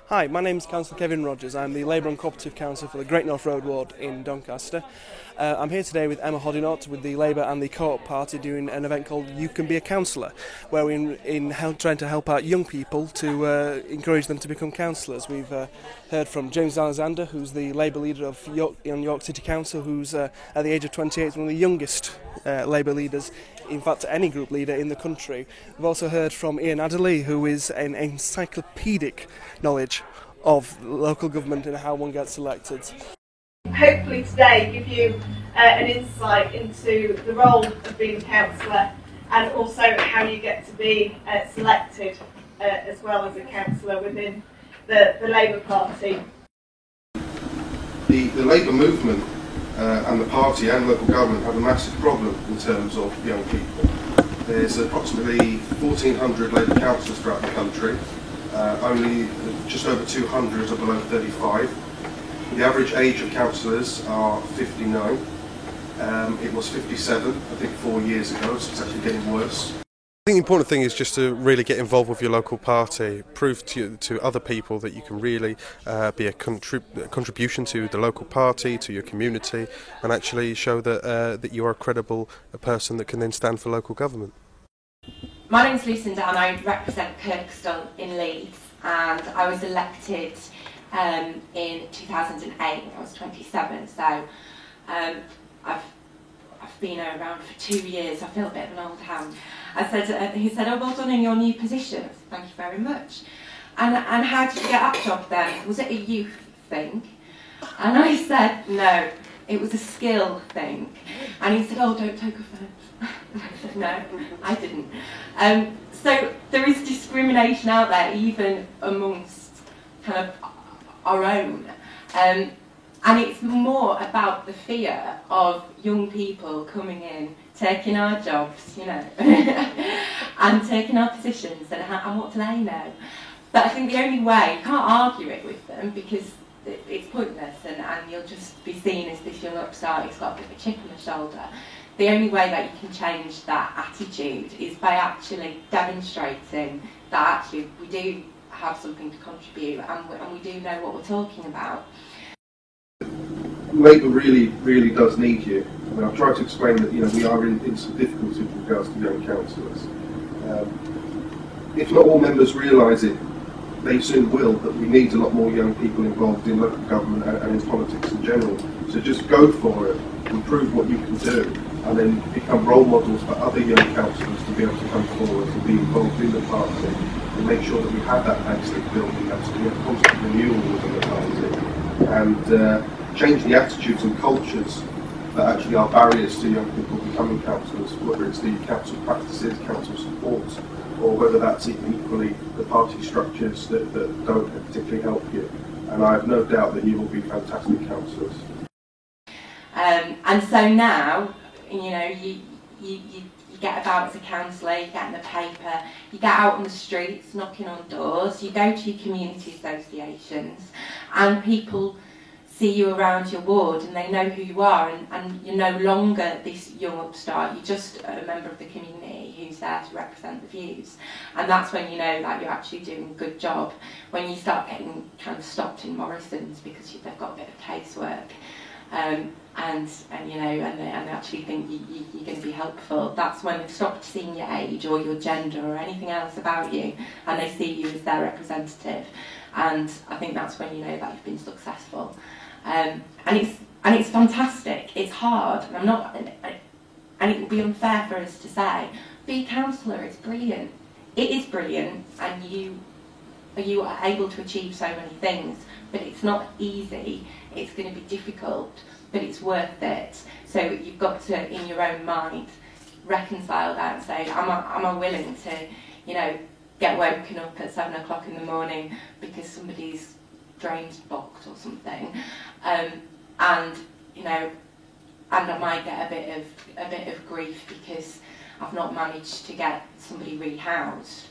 Hi, my name is Councillor Kevin Rogers. I'm the Labour and Cooperative Councillor for the Great North Road ward in Doncaster. I'm here today with Emma Hoddinott with the Labour and the Co-op Party doing an event called You Can Be a Councillor, where we're trying to help out young people to encourage them to become councillors. We've heard from James Alexander, who's the Labour leader of York City Council, who's at the age of 28 one of the youngest Labour leaders, in fact any group leader in the country. We've also heard from Ian Adderley, who is an encyclopedic knowledge of local government and how one gets elected. Hopefully today give you an insight into the role of being a councillor and also how you get to be selected as well as a councillor within the Labour Party. The Labour movement and the party and local government have a massive problem in terms of young people. There's approximately 1,400 Labour councillors throughout the country. Only just over 200 are below 35. The average age of councillors are 59. It was 57, I think, 4 years ago, so it's actually getting worse. I think the important thing is just to really get involved with your local party, prove to other people that you can really be a contribution to the local party, to your community, and actually show that you are a credible person that can then stand for local government. My name's Lucinda and I represent Kirkstall in Leeds, and I was elected in 2008 when I was 27, so I've been around for 2 years. I feel a bit of an old hand. He said, oh, well done in your new position. I said, thank you very much. And how did you get that job then? Was it a youth thing? And I said, no, it was a skill thing. And he said, oh, don't take offence. I said, no, I didn't. So there is discrimination out there, even amongst kind of our own. And it's more about the fear of young people coming in, taking our jobs, you know, and taking our positions, and what do they know? But I think the only way, you can't argue it with them because it's pointless, and you'll just be seen as this young upstart who's got a bit of a chip on the shoulder. The only way that you can change that attitude is by actually demonstrating that actually we do have something to contribute and we do know what we're talking about. Labour really does need you. I mean, I've tried to explain that we are in some difficulty with regards to young councillors. If not all members realise it, they soon will, but we need a lot more young people involved in local government and in politics in general. So just go for it and prove what you can do, and then become role models for other young councillors to be able to come forward and be involved in the party and make sure that we have that bank building, that we have constant renewal within the party, and change the attitudes and cultures that actually are barriers to young people becoming councillors, whether it's the council practices, council support, or whether that's even equally the party structures that don't particularly help you. And I have no doubt that you will be fantastic councillors. And so now, you get about as a councillor, you get in the paper, you get out on the streets, knocking on doors, you go to your community associations, and people see you around your ward and they know who you are, and you're no longer this young upstart, you're just a member of the community who's there to represent the views. And that's when you know that you're actually doing a good job, when you start getting kind of stopped in Morrison's because they've got a bit of casework, and they actually think you're going to be helpful. That's when they've stopped seeing your age or your gender or anything else about you, and they see you as their representative. And I think that's when you know that you've been successful. And it's fantastic. It's hard, and it would be unfair for us to say, be a councillor, it's brilliant. It is brilliant, and you are able to achieve so many things, but it's not easy. It's going to be difficult, but it's worth it. So you've got to, in your own mind, reconcile that and say, am I willing to, get woken up at 7 o'clock in the morning because somebody's drain's blocked or something, and I might get a bit of grief because I've not managed to get somebody rehoused.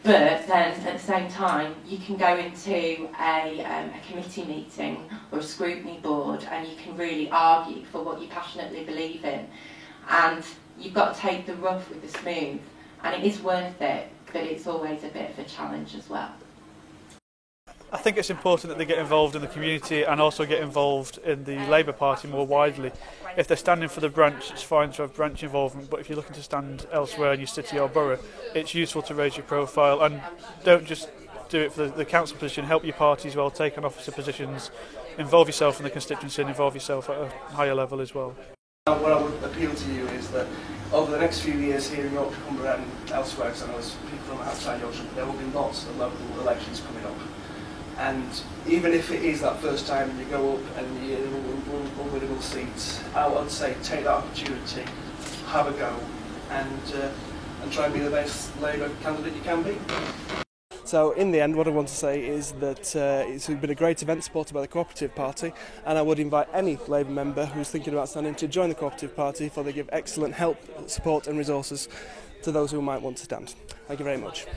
But then at the same time, you can go into a committee meeting or a scrutiny board and you can really argue for what you passionately believe in, and you've got to take the rough with the smooth, and it is worth it, but it's always a bit of a challenge as well. I think it's important that they get involved in the community and also get involved in the Labour Party more widely. If they're standing for the branch, it's fine to have branch involvement, but if you're looking to stand elsewhere in your city or borough, it's useful to raise your profile, and don't just do it for the council position. Help your party as well, take on officer positions, involve yourself in the constituency and involve yourself at a higher level as well. What I would appeal to you is that over the next few years here in Yorkshire, Cumbria and elsewhere, because I know there's people from outside Yorkshire, there will be lots of local elections coming up. And even if it is that first time you go up and you're unwinnable seats, I would say take that opportunity, have a go, and try and be the best Labour candidate you can be. So in the end, what I want to say is that it's been a great event supported by the Cooperative Party, and I would invite any Labour member who's thinking about standing to join the Cooperative Party, for they give excellent help, support and resources to those who might want to stand. Thank you very much.